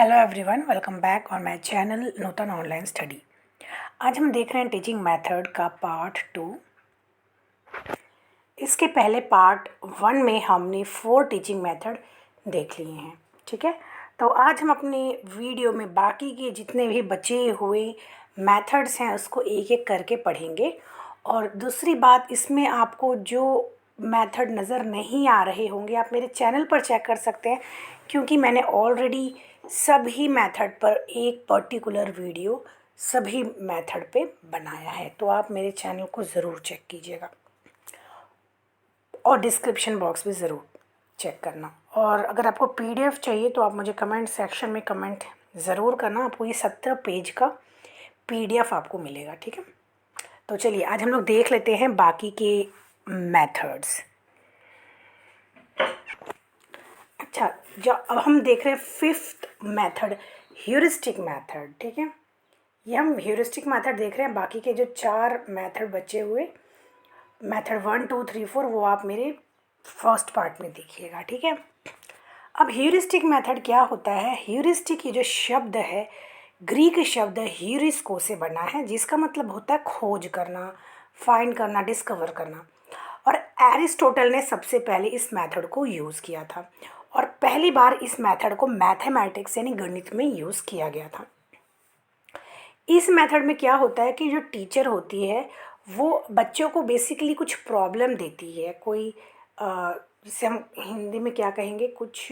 Hello everyone, welcome back on my channel Nutan online study. आज हम देख रहे हैं टीचिंग मेथड का पार्ट 2। इसके पहले पार्ट 1 में हमने 4 टीचिंग मेथड देख लिए हैं। ठीक है, तो आज हम अपनी वीडियो में बाकी के जितने भी बचे हुए मेथड्स हैं उसको एक एक करके पढ़ेंगे। और दूसरी बात, इसमें आपको जो मेथड नज़र नहीं आ रहे होंगे आप मेरे चैनल पर चेक कर सकते हैं, क्योंकि मैंने ऑलरेडी सभी मेथड पर एक पर्टिकुलर वीडियो सभी मेथड पे बनाया है, तो आप मेरे चैनल को ज़रूर चेक कीजिएगा और डिस्क्रिप्शन बॉक्स भी ज़रूर चेक करना। और अगर आपको पीडीएफ चाहिए तो आप मुझे कमेंट सेक्शन में कमेंट ज़रूर करना, आपको ये 17 पेज का पीडीएफ आपको मिलेगा। ठीक है, तो चलिए आज हम लोग देख लेते हैं बाकी के मेथड्स। अच्छा, जो अब हम देख रहे हैं 5th मेथड, ह्यूरिस्टिक मेथड। ठीक है, ये हम ह्यूरिस्टिक मेथड देख रहे हैं। बाकी के जो 4 मेथड बचे हुए, मेथड 1 2 3 4, वो आप मेरे फर्स्ट पार्ट में देखिएगा। ठीक है, अब ह्यूरिस्टिक मेथड क्या होता है। ह्यूरिस्टिक ये जो शब्द है, ग्रीक शब्द ह्यूरिस्को से बना है, जिसका मतलब होता है खोज करना, फाइंड करना, डिस्कवर करना। और एरिस्टोटल ने सबसे पहले इस मेथड को यूज़ किया था, और पहली बार इस मेथड को मैथमेटिक्स यानी गणित में यूज़ किया गया था। इस मेथड में क्या होता है कि जो टीचर होती है वो बच्चों को बेसिकली कुछ प्रॉब्लम देती है, कोई जिसे हम हिंदी में क्या कहेंगे, कुछ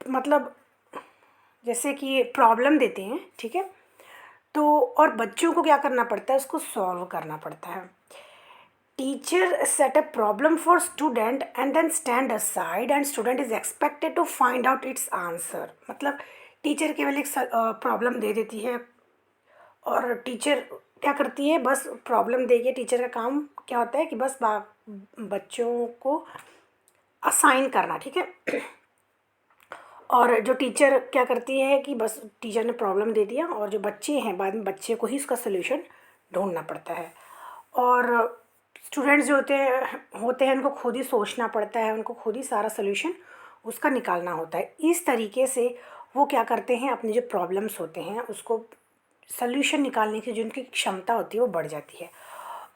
मतलब जैसे कि प्रॉब्लम देते हैं। ठीक है, तो और बच्चों को क्या करना पड़ता है, उसको सॉल्व करना पड़ता है। Teacher set a problem for student and then stand aside and student is expected to find out its answer. मतलब टीचर केवल एक प्रॉब्लम दे देती है और टीचर क्या करती है, बस प्रॉब्लम देके टीचर का काम क्या होता है कि बस बच्चों को असाइन करना। ठीक है, और जो टीचर क्या करती है कि बस टीचर ने प्रॉब्लम दे दिया और जो बच्चे हैं बाद में बच्चे को ही इसका सलूशन ढूंढना पड़ता है। और स्टूडेंट्स जो होते हैं उनको खुद ही सोचना पड़ता है, उनको खुद ही सारा सलूशन उसका निकालना होता है। इस तरीके से वो क्या करते हैं, अपने जो प्रॉब्लम्स होते हैं उसको सल्यूशन निकालने की जो उनकी क्षमता होती है वो बढ़ जाती है,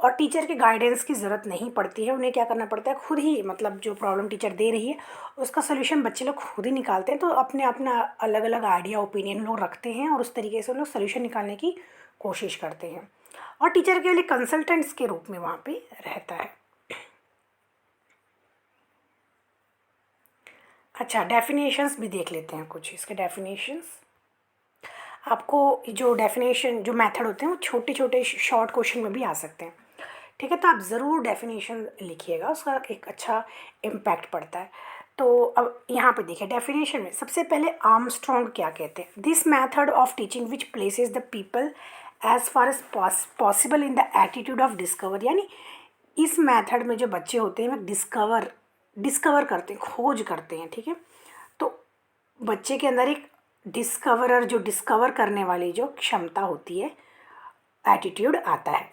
और टीचर के गाइडेंस की ज़रूरत नहीं पड़ती है। उन्हें क्या करना पड़ता है, खुद ही मतलब जो प्रॉब्लम टीचर दे रही है उसका सल्यूशन बच्चे लोग खुद ही निकालते हैं। तो अपने अपना अलग अलग आइडिया ओपिनियन लोग रखते हैं और उस तरीके से वो लोग सल्यूशन निकालने की कोशिश करते हैं, और टीचर के लिए कंसल्टेंट्स के रूप में वहाँ पे रहता है। अच्छा, डेफिनेशंस भी देख लेते हैं कुछ इसके डेफिनेशंस। आपको जो डेफिनेशन जो मेथड होते हैं वो छोटे छोटे शॉर्ट क्वेश्चन में भी आ सकते हैं। ठीक है, तो आप ज़रूर डेफिनेशन लिखिएगा, उसका एक अच्छा इम्पैक्ट पड़ता है। तो अब यहाँ पे देखिए डेफिनेशन में सबसे पहले आर्मस्ट्रॉन्ग क्या कहते हैं, this method of teaching which places the people as far as possible in the attitude of discover. यानी इस मेथड में जो बच्चे होते हैं वो डिस्कवर करते हैं, खोज करते हैं। ठीक है, तो बच्चे के अंदर एक डिस्कवरर, जो डिस्कवर करने वाली जो क्षमता होती है, एटीट्यूड आता है।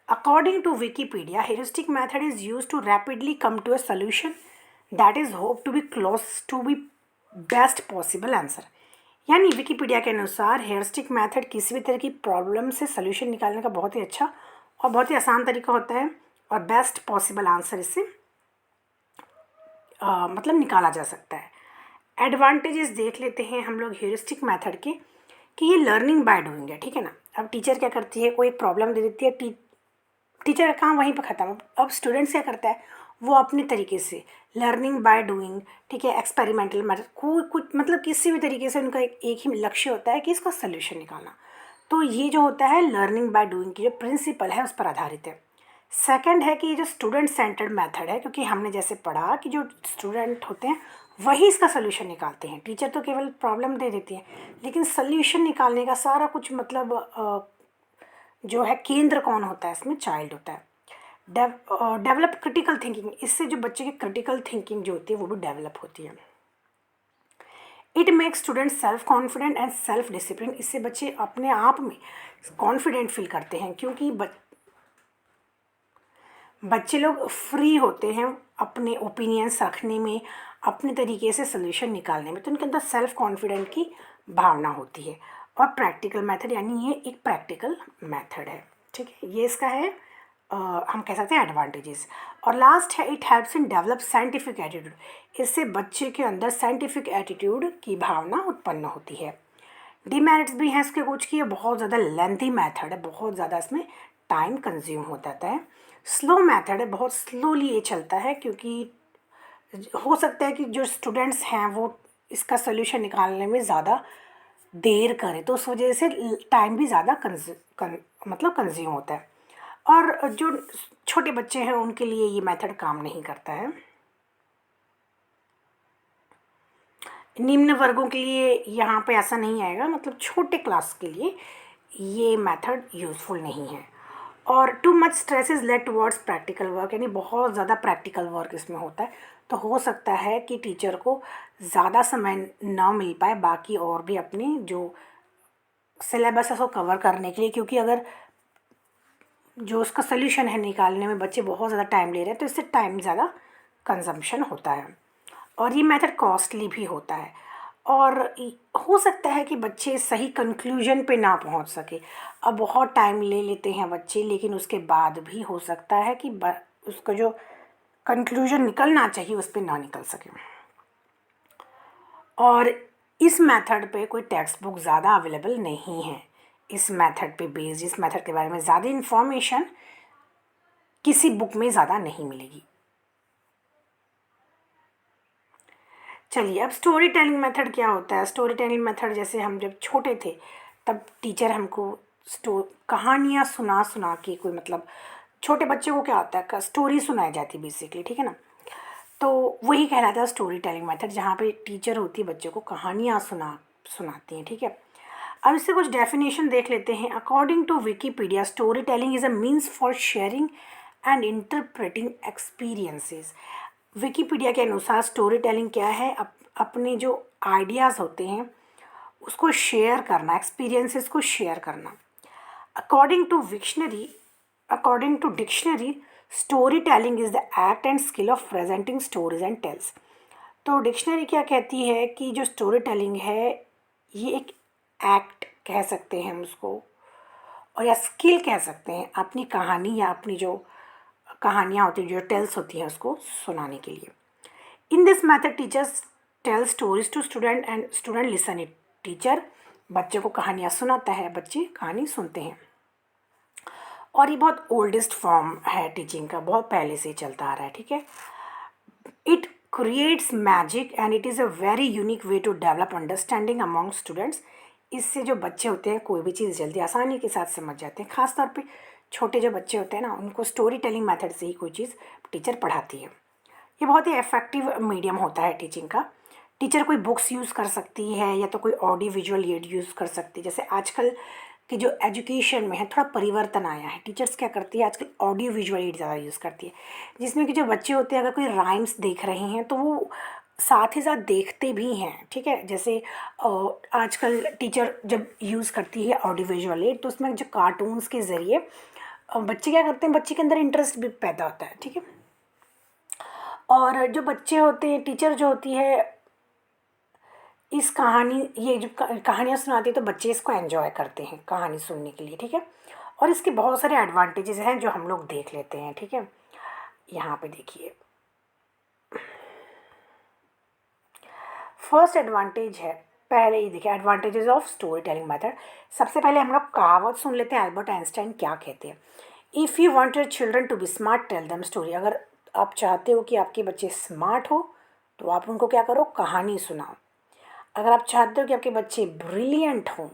According to Wikipedia, heuristic method is used to rapidly come to a solution that is hoped to be close to be best possible answer। यानी विकीपीडिया के अनुसार हेयरिस्टिक मेथड किसी भी तरह की प्रॉब्लम से सोल्यूशन निकालने का बहुत ही अच्छा और बहुत ही आसान तरीका होता है, और बेस्ट पॉसिबल आंसर इससे मतलब निकाला जा सकता है। एडवांटेजेस देख लेते हैं हम लोग हेयरिस्टिक मेथड के, कि ये लर्निंग बाय डूइंग है। ठीक है ना, अब टीचर क्या करती है, कोई प्रॉब्लम दे देती है, टीचर का काम वहीं पर ख़त्म। अब स्टूडेंट्स क्या करता है, वो अपने तरीके से लर्निंग बाय डूइंग, ठीक है, एक्सपेरिमेंटल मेथड, कुछ मतलब किसी भी तरीके से उनका एक ही लक्ष्य होता है कि इसका सल्यूशन निकालना। तो ये जो होता है लर्निंग बाय डूइंग की जो प्रिंसिपल है उस पर आधारित है। सेकंड है कि ये जो स्टूडेंट सेंटर्ड मेथड है, क्योंकि हमने जैसे पढ़ा कि जो स्टूडेंट होते हैं वही इसका सल्यूशन निकालते हैं, टीचर तो केवल प्रॉब्लम दे देती है, लेकिन सल्यूशन निकालने का सारा कुछ मतलब जो है केंद्र कौन होता है इसमें, चाइल्ड होता है। डेवलप क्रिटिकल थिंकिंग, इससे जो बच्चे की क्रिटिकल थिंकिंग जो होती है वो भी डेवलप होती है। It makes student self confident and self discipline, इससे बच्चे अपने आप में कॉन्फिडेंट फील करते हैं, क्योंकि बच्चे लोग फ्री होते हैं अपने ओपिनियंस रखने में, अपने तरीके से सोल्यूशन निकालने में, तो उनके अंदर सेल्फ कॉन्फिडेंट की भावना होती है। और प्रैक्टिकल मेथड यानी ये एक प्रैक्टिकल मेथड है, ठीक है। ये इसका है हम कह सकते हैं एडवांटेजेस। और लास्ट है it helps in develop scientific attitude, इससे बच्चे के अंदर साइंटिफिक एटीट्यूड की भावना उत्पन्न होती है। डीमेरिट्स भी हैं इसके कुछ की, ये बहुत ज़्यादा लेंथी मेथड है, बहुत ज़्यादा इसमें टाइम कंज्यूम हो जाता है। स्लो मेथड है, बहुत स्लोली ये चलता है, क्योंकि हो सकता है कि जो स्टूडेंट्स हैं वो इसका सोल्यूशन निकालने में ज़्यादा देर करें, तो उस वजह से टाइम भी ज़्यादा मतलब कंज्यूम होता है। और जो छोटे बच्चे हैं उनके लिए ये मेथड काम नहीं करता है। निम्न वर्गों के लिए यहाँ पे ऐसा नहीं आएगा, मतलब छोटे क्लास के लिए ये मेथड यूज़फुल नहीं है। और too much stress is laid towards practical work, यानी बहुत ज़्यादा प्रैक्टिकल वर्क इसमें होता है, तो हो सकता है कि टीचर को ज़्यादा समय ना मिल पाए बाकी और भी अपनी जो सिलेबस है उसको कवर करने के लिए, क्योंकि अगर जो उसका सोल्यूशन है निकालने में बच्चे बहुत ज़्यादा टाइम ले रहे हैं तो इससे टाइम ज़्यादा कंजम्पशन होता है, और ये मेथड कॉस्टली भी होता है। और हो सकता है कि बच्चे सही कंक्लूजन पे ना पहुंच सके, अब बहुत टाइम ले लेते हैं बच्चे, लेकिन उसके बाद भी हो सकता है कि उसका जो कंक्लूजन निकलना चाहिए उस पर ना निकल सके। और इस मेथड पे कोई टेक्स्ट बुक ज़्यादा अवेलेबल नहीं है, इस मेथड पे बेस्ड, इस मेथड के बारे में ज़्यादा इन्फॉर्मेशन किसी बुक में ज़्यादा नहीं मिलेगी। चलिए, अब स्टोरी टेलिंग मेथड क्या होता है। स्टोरी टेलिंग मेथड, जैसे हम जब छोटे थे तब टीचर हमको कहानियाँ सुना सुना के, कोई मतलब छोटे बच्चे को क्या होता है स्टोरी सुनाई जाती बेसिकली, ठीक है ना, तो वही कहलाता है स्टोरी टेलिंग मेथड, जहाँ पे टीचर होती है बच्चों को कहानियाँ सुनाती हैं, ठीक है। अब इससे कुछ डेफिनेशन देख लेते हैं। According to Wikipedia, story telling is a means for sharing and interpreting experiences. Wikipedia के अनुसार स्टोरी टेलिंग क्या है, अपने जो आइडियाज़ होते हैं उसको शेयर करना, एक्सपीरियंसेस को शेयर करना। According to dictionary, story telling is the act and skill of presenting stories and tales. तो डिक्शनरी क्या कहती है कि जो स्टोरी टेलिंग है ये एक एक्ट कह सकते हैं हम उसको, और या स्किल कह सकते हैं, अपनी कहानी या अपनी जो कहानियाँ होती हैं, जो टेल्स होती हैं, उसको सुनाने के लिए। In this method teachers tell stories to student and student listen it. Teacher बच्चे को कहानियाँ सुनाता है, बच्चे कहानी सुनते हैं। और ये बहुत ओल्डेस्ट फॉर्म है टीचिंग का, बहुत पहले से ही चलता आ रहा है, ठीक है। It creates magic and it is a very unique way to develop understanding among students. इससे जो बच्चे होते हैं कोई भी चीज़ जल्दी आसानी के साथ समझ जाते हैं, ख़ासतौर पे छोटे जो बच्चे होते हैं ना, उनको स्टोरी टेलिंग मेथड से ही कोई चीज़ टीचर पढ़ाती है। ये बहुत ही इफ़ेक्टिव मीडियम होता है टीचिंग का। टीचर कोई बुक्स यूज़ कर सकती है या तो कोई ऑडियो विजुअल एड यूज़ कर सकती है। जैसे आजकल की जो एजुकेशन में है थोड़ा परिवर्तन आया है, टीचर्स क्या करती है आजकल ऑडियो विजुअल एड ज़्यादा यूज़ करती है, जिसमें कि जो बच्चे होते हैं अगर कोई राइम्स देख रहे हैं तो वो साथ ही साथ देखते भी हैं, ठीक है। जैसे आजकल टीचर जब यूज़ करती है ऑडियो विजुअल एड तो उसमें जो कार्टून्स के ज़रिए बच्चे क्या करते हैं, बच्चे के अंदर इंटरेस्ट भी पैदा होता है, ठीक है। और जो बच्चे होते हैं, टीचर जो होती है इस कहानी, ये जो कहानियाँ सुनाती है तो बच्चे इसको एंजॉय करते हैं कहानी सुनने के लिए, ठीक है। और इसके बहुत सारे एडवांटेजेस हैं जो हम लोग देख लेते हैं, ठीक है। यहाँ पे देखिए, फर्स्ट एडवांटेज है, पहले ही देखिए advantages of story telling method. सबसे पहले हम लोग कहावत सुन लेते हैं, एल्बर्ट आइंस्टाइन क्या कहते हैं। If you want your children to be smart tell them story. अगर आप चाहते हो कि आपके बच्चे स्मार्ट हो तो आप उनको क्या करो, कहानी सुनाओ। अगर आप चाहते हो कि आपके बच्चे ब्रिलियंट हों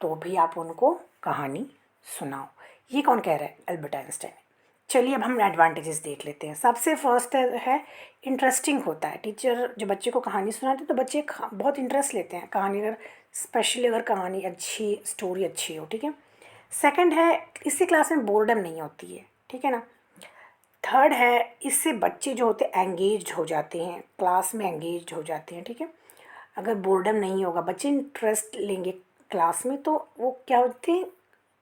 तो भी आप उनको कहानी सुनाओ। ये कौन कह रहा है, एल्बर्ट आइंस्टाइन। चलिए अब हम एडवांटेजेस देख लेते हैं। सबसे फर्स्ट है इंटरेस्टिंग होता है। टीचर जो बच्चे को कहानी सुनाते हैं तो बच्चे बहुत इंटरेस्ट लेते हैं कहानी, अगर स्पेशली अगर कहानी अच्छी, स्टोरी अच्छी हो, ठीक है। सेकंड है इससे क्लास में बोर्डम नहीं होती है, ठीक है ना। थर्ड है इससे बच्चे जो होते हैं एंगेज्ड हो जाते हैं, क्लास में एंगेज्ड हो जाते हैं, ठीक है। अगर बोर्डम नहीं होगा, बच्चे इंटरेस्ट लेंगे क्लास में तो वो क्या होते हैं,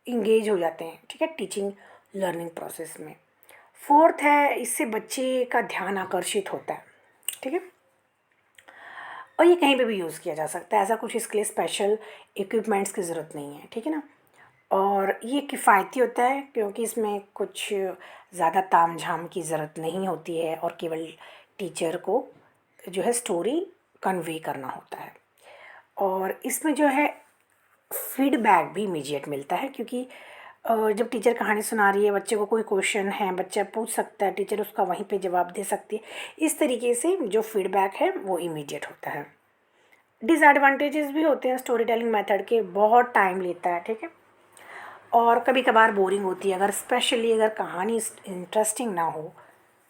इंगेज हो जाते हैं, ठीक है, टीचिंग लर्निंग प्रोसेस में। फोर्थ है इससे बच्चे का ध्यान आकर्षित होता है, ठीक है। और ये कहीं पे भी यूज़ किया जा सकता है, ऐसा कुछ इसके लिए स्पेशल इक्विपमेंट्स की ज़रूरत नहीं है, ठीक है ना। और ये किफ़ायती होता है क्योंकि इसमें कुछ ज़्यादा तामझाम की ज़रूरत नहीं होती है और केवल टीचर को जो है स्टोरी कन्वे करना होता है। और इसमें जो है फीडबैक भी इमीडिएट मिलता है क्योंकि जब टीचर कहानी सुना रही है, बच्चे को कोई क्वेश्चन है, बच्चा पूछ सकता है, टीचर उसका वहीं पे जवाब दे सकती है। इस तरीके से जो फीडबैक है वो इमीडिएट होता है। डिसएडवांटेजेस भी होते हैं स्टोरी टेलिंग मेथड के, बहुत टाइम लेता है, ठीक है, और कभी कभार बोरिंग होती है। अगर स्पेशली अगर कहानी इंटरेस्टिंग ना हो,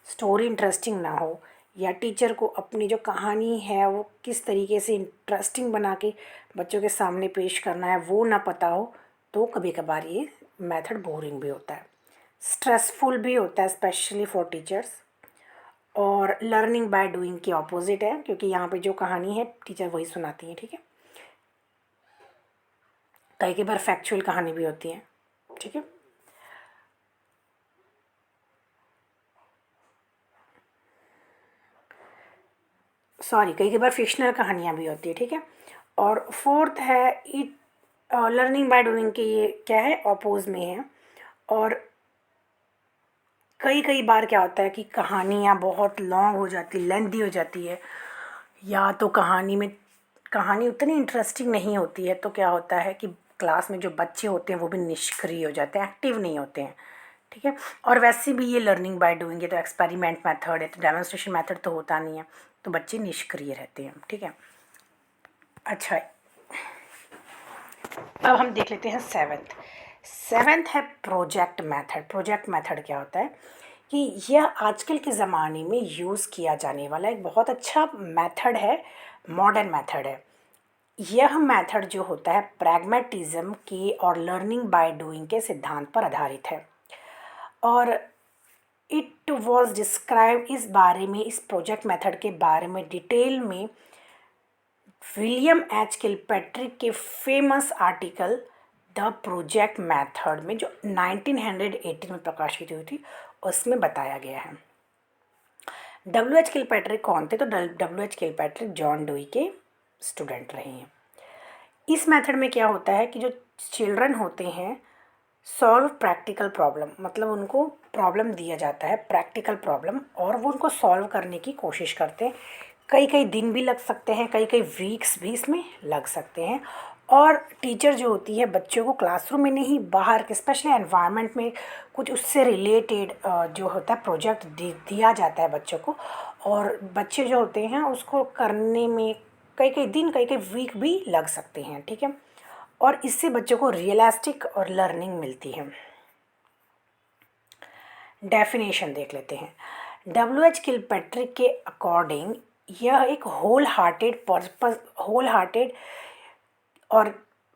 स्टोरी इंटरेस्टिंग ना हो, या टीचर को अपनी जो कहानी है वो किस तरीके से इंटरेस्टिंग बना के बच्चों के सामने पेश करना है वो ना पता हो, तो कभी कभार ये मेथड बोरिंग भी होता है, स्ट्रेसफुल भी होता है स्पेशली फॉर टीचर्स। और लर्निंग बाय डूइंग के ऑपोजिट है क्योंकि यहाँ पे जो कहानी है टीचर वही सुनाती है, ठीक है। कई बार फैक्चुअल कहानी भी होती है, ठीक है। सॉरी, कई बार फिक्शनल कहानियाँ भी होती है, ठीक है। और फोर्थ है इट, लर्निंग बाय डूइंग के ये क्या है, अपोज में है। और कई कई बार क्या होता है कि कहानियाँ बहुत लॉन्ग हो जाती, लेंथी हो जाती है, या तो कहानी उतनी इंटरेस्टिंग नहीं होती है, तो क्या होता है कि क्लास में जो बच्चे होते हैं वो भी निष्क्रिय हो जाते हैं, एक्टिव नहीं होते हैं, ठीक है। और वैसे भी ये लर्निंग बाय डूइंग है तो एक्सपेरिमेंट मेथड है, तो डेमोन्स्ट्रेशन मेथड तो होता नहीं है, तो बच्चे निष्क्रिय रहते हैं, ठीक है। अच्छा, अब हम देख लेते हैं सेवेंथ है प्रोजेक्ट मेथड। प्रोजेक्ट मेथड क्या होता है कि यह आजकल के ज़माने में यूज़ किया जाने वाला एक बहुत अच्छा मेथड है, मॉडर्न मेथड है। यह मेथड जो होता है प्रैग्मेटिज्म के और लर्निंग बाय डूइंग के सिद्धांत पर आधारित है। और इट वॉज डिस्क्राइब, इस बारे में, इस प्रोजेक्ट मेथड के बारे में डिटेल में विलियम एच किलपैट्रिक के famous article the project method में, जो 1918 में प्रकाशित हुई थी, उसमें बताया गया है। डब्ल्यू एच किलपैट्रिक कौन थे, तो W H Kilpatrick John dewy के स्टूडेंट रहे हैं। इस मेथड में क्या होता है कि जो चिल्ड्रन होते हैं सॉल्व प्रैक्टिकल प्रॉब्लम, मतलब उनको प्रॉब्लम दिया जाता है, प्रैक्टिकल प्रॉब्लम, और वो उनको सॉल्व करने की कोशिश करते हैं। कई कई दिन भी लग सकते हैं, कई कई वीक्स भी इसमें लग सकते हैं। और टीचर जो होती है बच्चों को क्लासरूम में नहीं, बाहर के स्पेशली एनवायरनमेंट में कुछ उससे रिलेटेड जो होता है प्रोजेक्ट दिया जाता है बच्चों को, और बच्चे जो होते हैं उसको करने में कई कई दिन, कई कई वीक भी लग सकते हैं, ठीक है। और इससे बच्चों को रियलिस्टिक और लर्निंग मिलती है। डेफिनेशन देख लेते हैं। डब्ल्यू एच किलपैट्रिक के अकॉर्डिंग यह एक होल हार्टेड और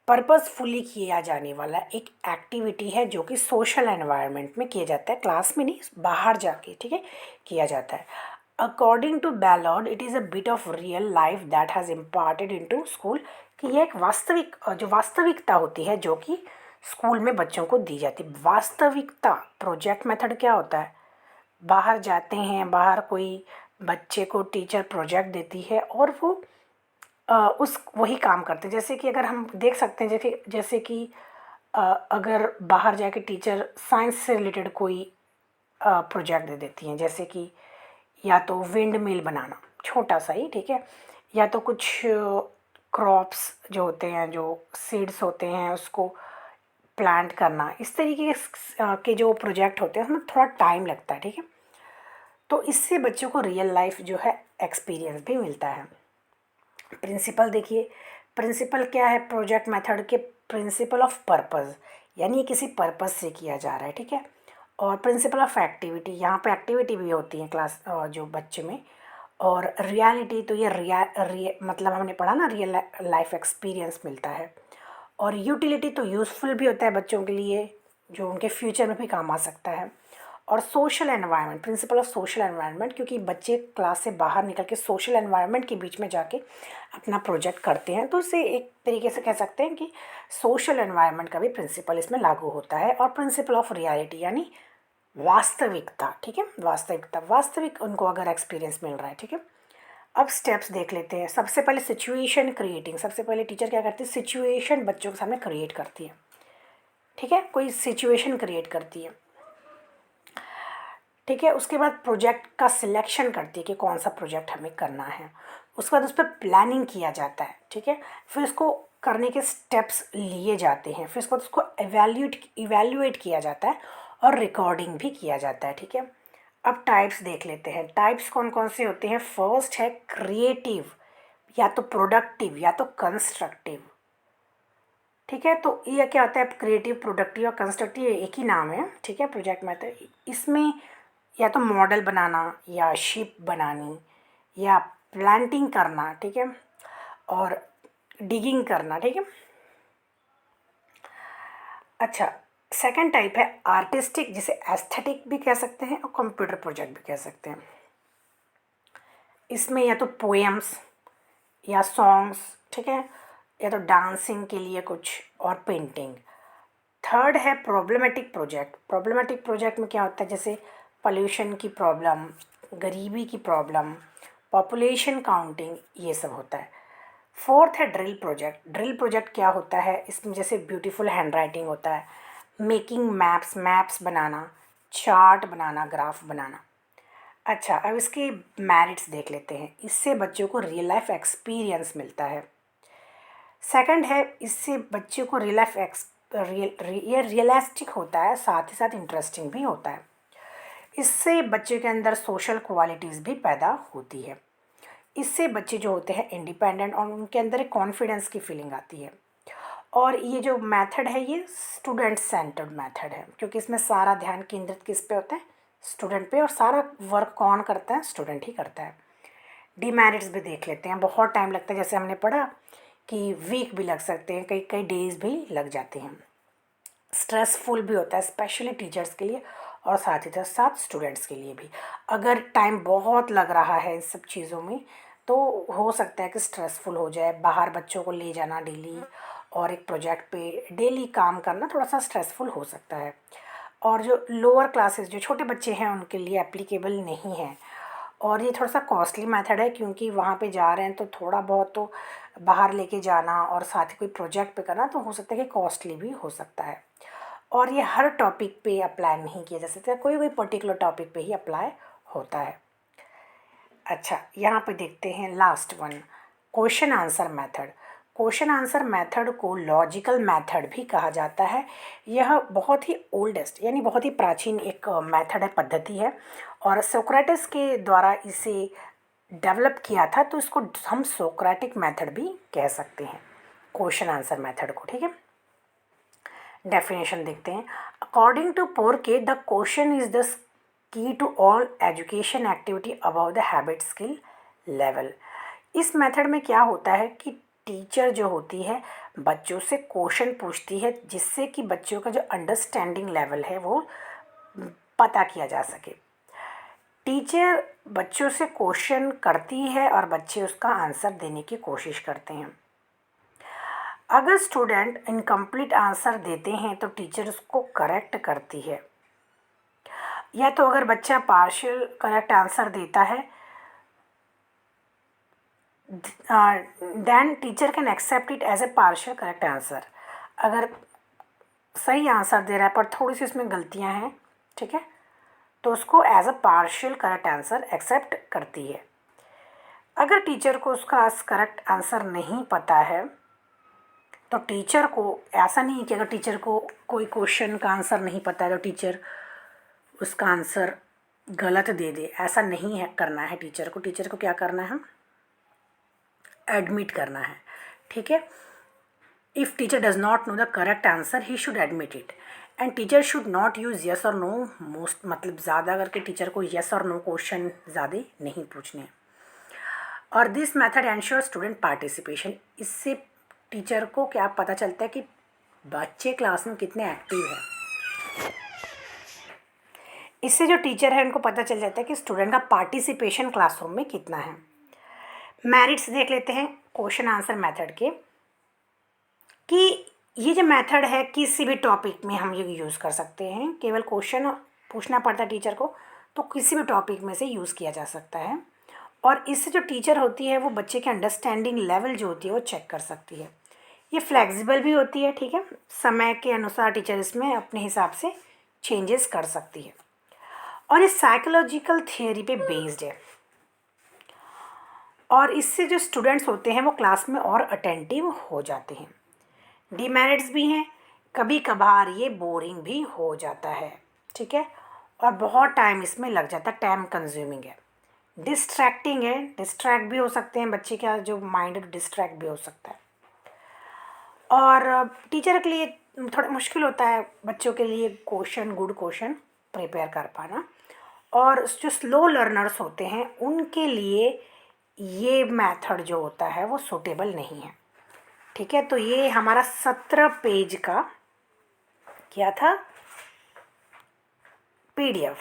पर्पसफुली किया जाने वाला एक एक्टिविटी है जो कि सोशल एनवायरनमेंट में किया जाता है, क्लास में नहीं, बाहर जाके, ठीक है, किया जाता है। According to Ballard it is a bit of real life that has imparted into school, कि यह एक जो वास्तविकता होती है जो कि स्कूल में बच्चों को दी जाती है। वास्तविकता, प्रोजेक्ट मेथड क्या होता है, बाहर जाते हैं, बाहर कोई बच्चे को टीचर प्रोजेक्ट देती है और वो उस वही काम करते हैं। जैसे कि अगर हम देख सकते हैं, जैसे कि अगर बाहर जाके टीचर साइंस से रिलेटेड कोई प्रोजेक्ट दे देती हैं, जैसे कि या तो विंड मिल बनाना, छोटा सा ही, ठीक है, या तो कुछ क्रॉप्स जो होते हैं, जो सीड्स होते हैं उसको प्लांट करना, इस तरीके के जो प्रोजेक्ट होते हैं उसमें थोड़ा टाइम लगता है, ठीक है। तो इससे बच्चों को रियल लाइफ जो है एक्सपीरियंस भी मिलता है। प्रिंसिपल देखिए, प्रिंसिपल क्या है प्रोजेक्ट मेथड के, प्रिंसिपल ऑफ पर्पस, यानी ये किसी पर्पस से किया जा रहा है, ठीक है। और प्रिंसिपल ऑफ एक्टिविटी, यहाँ पे एक्टिविटी भी होती है क्लास जो बच्चे में। और रियलिटी, तो ये मतलब हमने पढ़ा ना, रियल लाइफ एक्सपीरियंस मिलता है। और यूटिलिटी तो यूज़फुल भी होता है बच्चों के लिए, जो उनके फ्यूचर में भी काम आ सकता है। और social environment, principle of social environment, क्योंकि बच्चे क्लास से बाहर निकल के सोशल एनवायरनमेंट के बीच में जाके अपना प्रोजेक्ट करते हैं, तो उसे एक तरीके से कह सकते हैं कि सोशल एनवायरनमेंट का भी प्रिंसिपल इसमें लागू होता है। और प्रिंसिपल ऑफ रियलिटी यानी वास्तविकता, ठीक है, वास्तविकता, वास्तविक उनको अगर एक्सपीरियंस मिल रहा है, ठीक है। अब स्टेप्स देख लेते हैं। सबसे पहले सिचुएशन क्रिएटिंग, सबसे पहले टीचर क्या करती है, सिचुएशन बच्चों के सामने क्रिएट करती है, ठीक है, कोई सिचुएशन क्रिएट करती है, ठीक है। उसके बाद प्रोजेक्ट का सिलेक्शन करती है कि कौन सा प्रोजेक्ट हमें करना है। उसके बाद उस पर प्लानिंग किया जाता है, ठीक है। फिर उसको करने के स्टेप्स लिए जाते हैं, फिर उसके बाद उसको इवैल्यूएट किया जाता है और रिकॉर्डिंग भी किया जाता है, ठीक है। अब टाइप्स देख लेते हैं। टाइप्स कौन कौन से होते हैं। फर्स्ट है क्रिएटिव, या तो प्रोडक्टिव या तो कंस्ट्रक्टिव, ठीक है। तो ये क्या होता है, क्रिएटिव, प्रोडक्टिव और कंस्ट्रक्टिव एक ही नाम है, ठीक है, प्रोजेक्ट मेथड। इसमें या तो मॉडल बनाना या शिप बनानी या प्लांटिंग करना, ठीक है, और डिगिंग करना, ठीक है। अच्छा, सेकंड टाइप है आर्टिस्टिक, जिसे एस्थेटिक भी कह सकते हैं और कंप्यूटर प्रोजेक्ट भी कह सकते हैं। इसमें या तो पोएम्स या सॉन्ग्स, ठीक है, या तो डांसिंग के लिए कुछ, और पेंटिंग। थर्ड है प्रॉब्लमेटिक प्रोजेक्ट। प्रॉब्लमेटिक प्रोजेक्ट में क्या होता है, जैसे पोल्यूशन की प्रॉब्लम, गरीबी की प्रॉब्लम, पॉपुलेशन काउंटिंग, ये सब होता है। फोर्थ है ड्रिल प्रोजेक्ट। ड्रिल प्रोजेक्ट क्या होता है, इसमें जैसे ब्यूटीफुल हैंडराइटिंग होता है, मेकिंग मैप्स बनाना, चार्ट बनाना, ग्राफ बनाना। अच्छा, अब इसके मेरिट्स देख लेते हैं। इससे बच्चों को रियल लाइफ एक्सपीरियंस मिलता है। सेकंड है, इससे बच्चों को रियल लाइफ ये रियलिस्टिक होता है, साथ ही साथ इंटरेस्टिंग भी होता है। इससे बच्चे के अंदर सोशल क्वालिटीज़ भी पैदा होती है। इससे बच्चे जो होते हैं इंडिपेंडेंट, और उनके अंदर एक कॉन्फिडेंस की फीलिंग आती है। और ये जो मेथड है ये स्टूडेंट सेंटर्ड मेथड है, क्योंकि इसमें सारा ध्यान केंद्रित किस पे होता है, स्टूडेंट पे, और सारा वर्क कौन करता है, स्टूडेंट ही करता है। डीमेरिट्स भी देख लेते हैं। बहुत टाइम लगता है, जैसे हमने पढ़ा कि वीक भी लग सकते हैं, कई कई डेज भी लग जाते हैं। स्ट्रेसफुल भी होता है, स्पेशली टीचर्स के लिए और साथ ही साथ स्टूडेंट्स के लिए भी। अगर टाइम बहुत लग रहा है इन सब चीज़ों में, तो हो सकता है कि स्ट्रेसफुल हो जाए। बाहर बच्चों को ले जाना डेली और एक प्रोजेक्ट पे डेली काम करना थोड़ा सा स्ट्रेसफुल हो सकता है। और जो लोअर क्लासेस, जो छोटे बच्चे हैं, उनके लिए एप्लीकेबल नहीं है। और ये थोड़ा सा कॉस्टली मेथड है, क्योंकि वहाँ पे जा रहे हैं तो थोड़ा बहुत तो बाहर लेके जाना और साथ ही कोई प्रोजेक्ट पे करना, तो हो सकता है कि कॉस्टली भी हो सकता है। और ये हर टॉपिक पे अप्लाई नहीं किया जा सकता, कोई कोई पर्टिकुलर टॉपिक पे ही अप्लाई होता है। अच्छा, यहाँ पे देखते हैं last one, question answer method. Question answer method को लॉजिकल मेथड भी कहा जाता है। यह बहुत ही ओल्डेस्ट, यानी बहुत ही प्राचीन एक मेथड है, पद्धति है, और सोक्रेटिस के द्वारा इसे डेवलप किया था, तो इसको हम सोक्रेटिक मेथड भी कह सकते हैं, क्वेश्चन आंसर मेथड को, ठीक है। डेफिनेशन देखते हैं। अकॉर्डिंग टू पोरके, the question is the key to all education activity about the habit skill level. इस मेथड में क्या होता है कि टीचर जो होती है बच्चों से क्वेश्चन पूछती है, जिससे कि बच्चों का जो अंडरस्टैंडिंग लेवल है वो पता किया जा सके। टीचर बच्चों से क्वेश्चन करती है और बच्चे उसका आंसर देने की कोशिश करते हैं। अगर स्टूडेंट इनकम्प्लीट आंसर देते हैं तो टीचर उसको करेक्ट करती है, या तो अगर बच्चा पार्शियल करेक्ट आंसर देता है, then teacher can accept it as a partial correct answer. अगर सही आंसर दे रहा है पर थोड़ी सी उसमें गलतियां हैं, ठीक है, तो उसको as a partial correct answer accept करती है। अगर टीचर को उसका करेक्ट आंसर नहीं पता है, तो टीचर को, ऐसा नहीं कि अगर टीचर को कोई क्वेश्चन का आंसर नहीं पता है तो टीचर उसका आंसर गलत दे दे, ऐसा नहीं है करना है टीचर को। टीचर को क्या करना है, एडमिट करना है, ठीक है। If teacher does not know the correct answer, he should admit it, and teacher should not use yes और नो मोस्ट, मतलब ज़्यादा करके टीचर को यस और नो क्वेश्चन ज़्यादा नहीं पूछने। और this method ensure student participation. इससे टीचर को क्या पता चलता है कि बच्चे क्लास में कितने एक्टिव हैं। इससे जो टीचर है उनको पता चल जाता है कि स्टूडेंट का पार्टिसिपेशन क्लासरूम में कितना है। मेरिट्स देख लेते हैं क्वेश्चन आंसर मेथड के, कि ये जो मेथड है किसी भी टॉपिक में हम ये यूज़ कर सकते हैं। केवल क्वेश्चन पूछना पड़ता है टीचर को, तो किसी भी टॉपिक में से यूज़ किया जा सकता है। और इससे जो टीचर होती है वो बच्चे के अंडरस्टैंडिंग लेवल जो होती है वो चेक कर सकती है। ये फ्लेक्सिबल भी होती है, ठीक है, समय के अनुसार टीचर इसमें अपने हिसाब से चेंजेस कर सकती है। और ये साइकोलॉजिकल थियोरी पे बेस्ड है, और इससे जो स्टूडेंट्स होते हैं वो क्लास में और अटेंटिव हो जाते हैं। डिमेरिट्स भी हैं, कभी कभार ये बोरिंग भी हो जाता है, ठीक है, और बहुत टाइम इसमें लग जाता है, टाइम कंज्यूमिंग है, डिस्ट्रैक्टिंग है, डिस्ट्रैक्ट भी हो सकते हैं बच्चे का जो माइंड है, डिस्ट्रैक्ट भी हो सकता है। और टीचर के लिए थोड़ा मुश्किल होता है बच्चों के लिए गुड क्वेश्चन प्रिपेयर कर पाना, और जो स्लो लर्नर्स होते हैं उनके लिए ये मेथड जो होता है वो सूटेबल नहीं है, ठीक है। तो ये हमारा 17 पेज का क्या था, PDF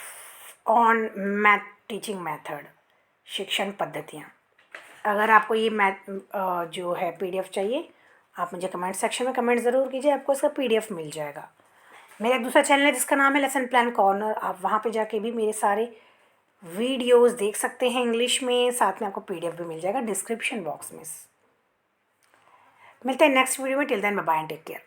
on math teaching method, शिक्षण पद्धतियाँ। अगर आपको ये जो है PDF चाहिए, आप मुझे कमेंट सेक्शन में कमेंट ज़रूर कीजिए, आपको इसका PDF मिल जाएगा। मेरा एक दूसरा चैनल है जिसका नाम है लेसन प्लान कॉर्नर, आप वहाँ पे जाके भी मेरे सारे वीडियोस देख सकते हैं इंग्लिश में, साथ में आपको PDF भी मिल जाएगा डिस्क्रिप्शन बॉक्स में। मिलते हैं नेक्स्ट वीडियो में, till then bye bye and take care.